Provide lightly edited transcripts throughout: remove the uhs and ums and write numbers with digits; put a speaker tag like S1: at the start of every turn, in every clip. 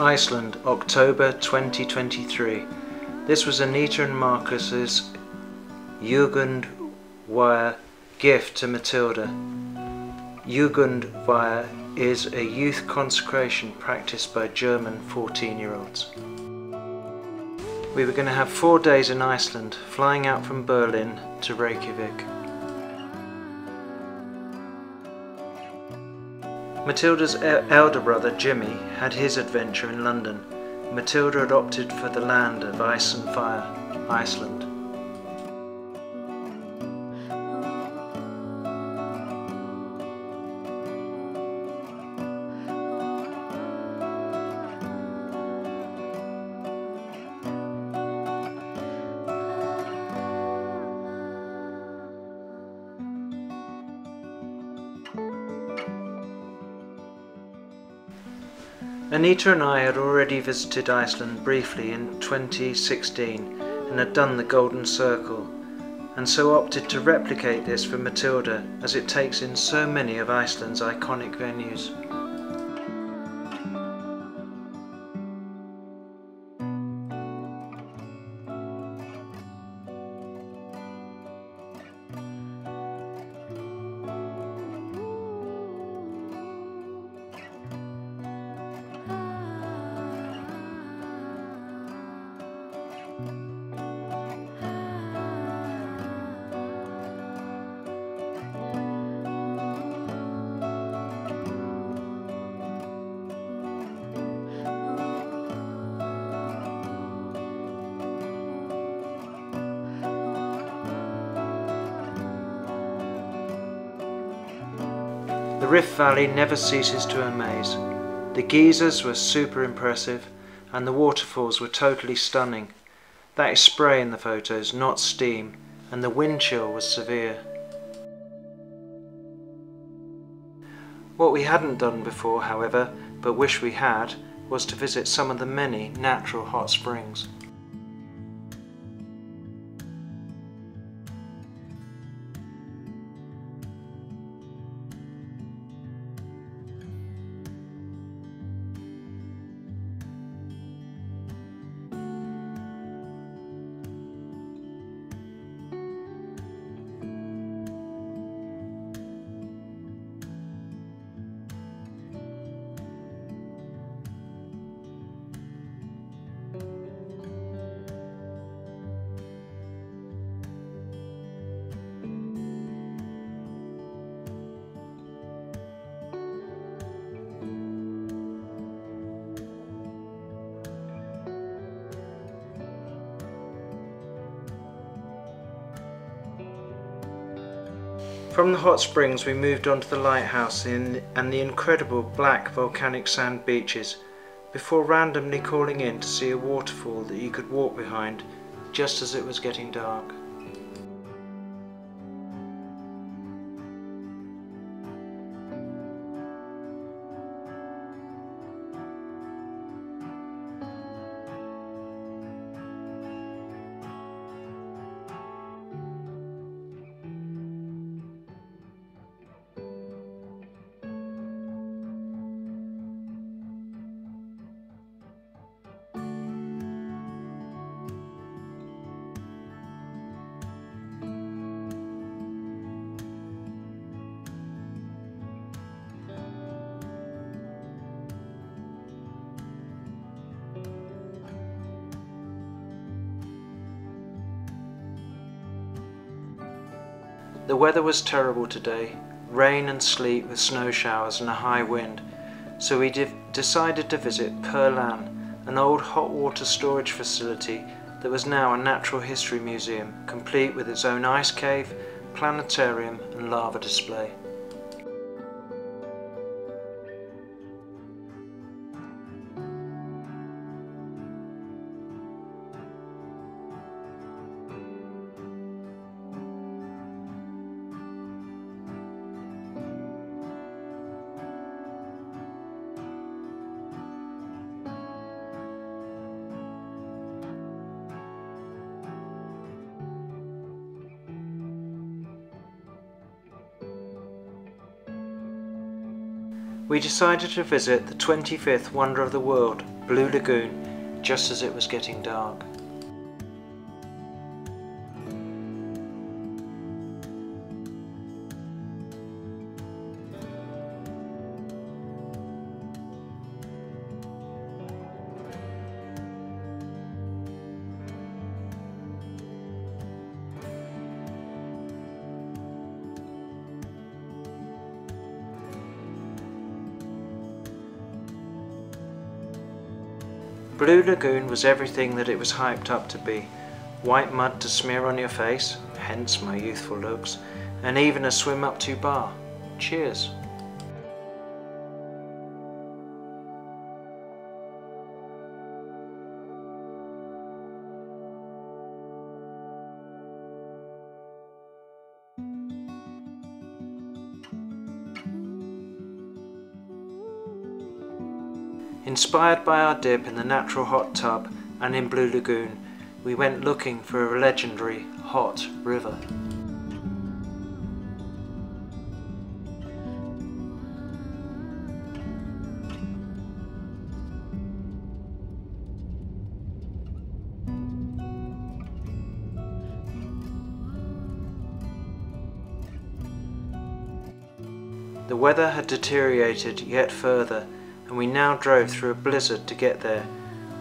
S1: Iceland, October 2023. This was Anita and Marcus's Jugendweihe gift to Mathilda. Jugendweihe is a youth consecration practiced by German 14-year-olds. We were going to have 4 days in Iceland, flying out from Berlin to Reykjavik. Mathilda's elder brother Jimmy had his adventure in London. Mathilda had opted for the land of ice and fire, Iceland. Anita and I had already visited Iceland briefly in 2016 and had done the Golden Circle, and so opted to replicate this for Mathilda as it takes in so many of Iceland's iconic venues. The Rift Valley never ceases to amaze. The geysers were super impressive and the waterfalls were totally stunning. That is spray in the photos, not steam, and the wind chill was severe. What we hadn't done before, however, but wish we had, was to visit some of the many natural hot springs. From the hot springs we moved on to the lighthouse and the incredible black volcanic sand beaches, before randomly calling in to see a waterfall that you could walk behind just as it was getting dark. The weather was terrible today, rain and sleet with snow showers and a high wind, so we decided to visit Perlan, an old hot water storage facility that was now a natural history museum, complete with its own ice cave, planetarium and lava display. We decided to visit the 25th wonder of the world, Blue Lagoon, just as it was getting dark. Blue Lagoon was everything that it was hyped up to be. White mud to smear on your face, hence my youthful looks, and even a swim up to bar. Cheers. Inspired by our dip in the natural hot tub and in Blue Lagoon, we went looking for a legendary hot river. The weather had deteriorated yet further, and we now drove through a blizzard to get there.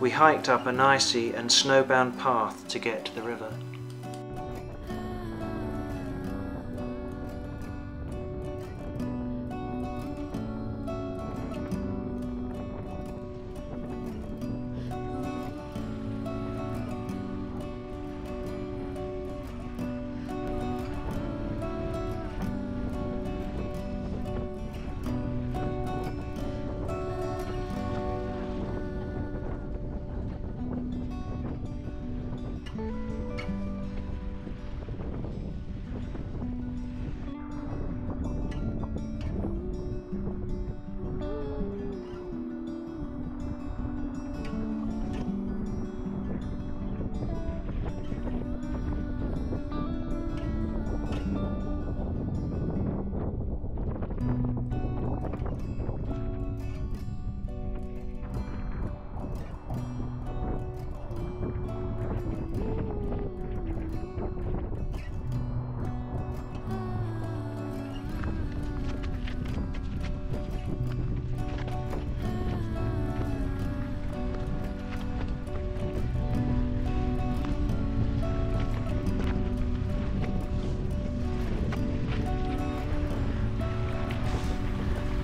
S1: We hiked up an icy and snowbound path to get to the river.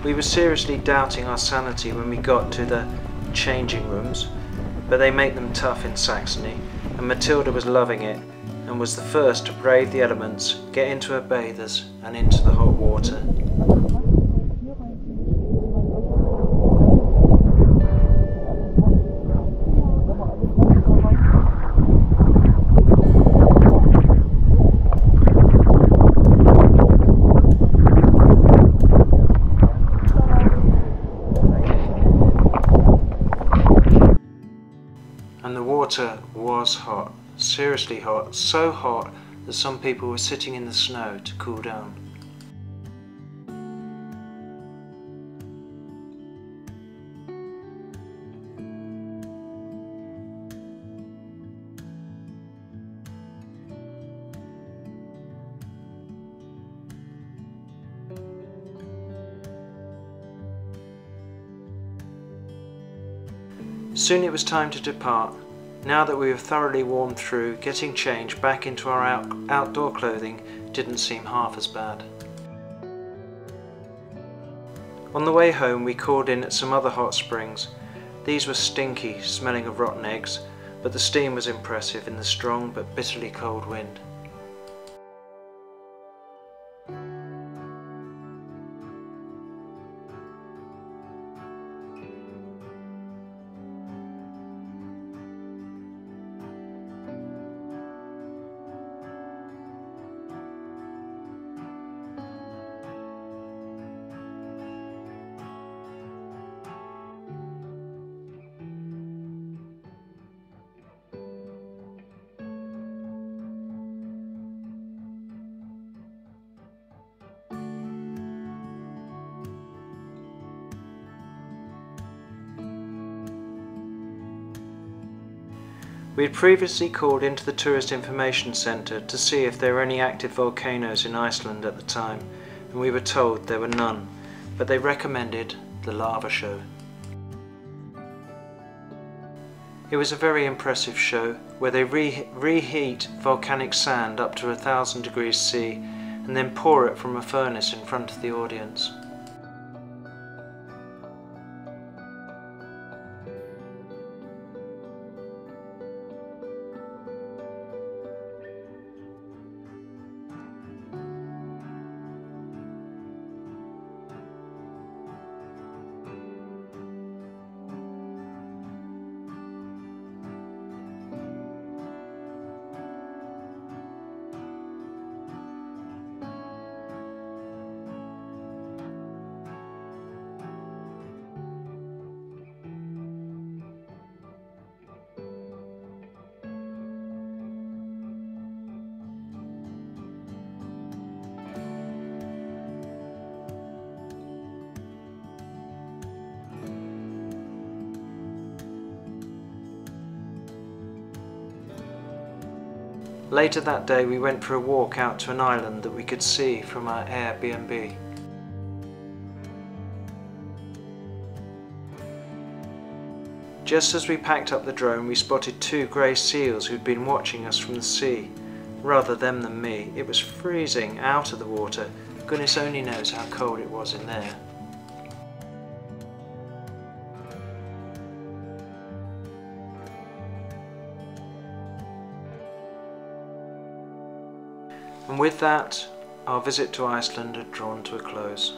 S1: We were seriously doubting our sanity when we got to the changing rooms, but they make them tough in Saxony, and Mathilda was loving it and was the first to brave the elements, get into her bathers and into the hot water. And the water was hot, seriously hot, so hot that some people were sitting in the snow to cool down. Soon it was time to depart. Now that we were thoroughly warmed through, getting changed back into our outdoor clothing didn't seem half as bad. On the way home we called in at some other hot springs. These were stinky, smelling of rotten eggs, but the steam was impressive in the strong but bitterly cold wind. We had previously called into the Tourist Information Centre to see if there were any active volcanoes in Iceland at the time, and we were told there were none, but they recommended the lava show. It was a very impressive show where they reheat volcanic sand up to 1,000 degrees C and then pour it from a furnace in front of the audience. Later that day we went for a walk out to an island that we could see from our Airbnb. Just as we packed up the drone we spotted 2 grey seals who'd been watching us from the sea. Rather them than me. It was freezing out of the water. Goodness only knows how cold it was in there. And with that, our visit to Iceland had drawn to a close.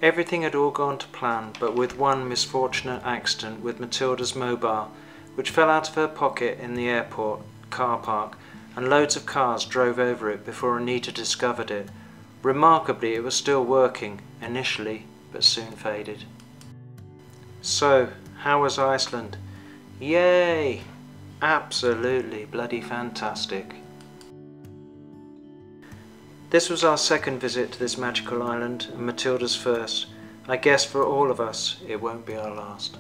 S1: Everything had all gone to plan, but with one misfortunate accident with Mathilda's mobile, which fell out of her pocket in the airport car park, and loads of cars drove over it before Anita discovered it. Remarkably, it was still working, initially, but soon faded. So, how was Iceland? Yay! Absolutely bloody fantastic. This was our second visit to this magical island, and Mathilda's first. I guess for all of us, it won't be our last.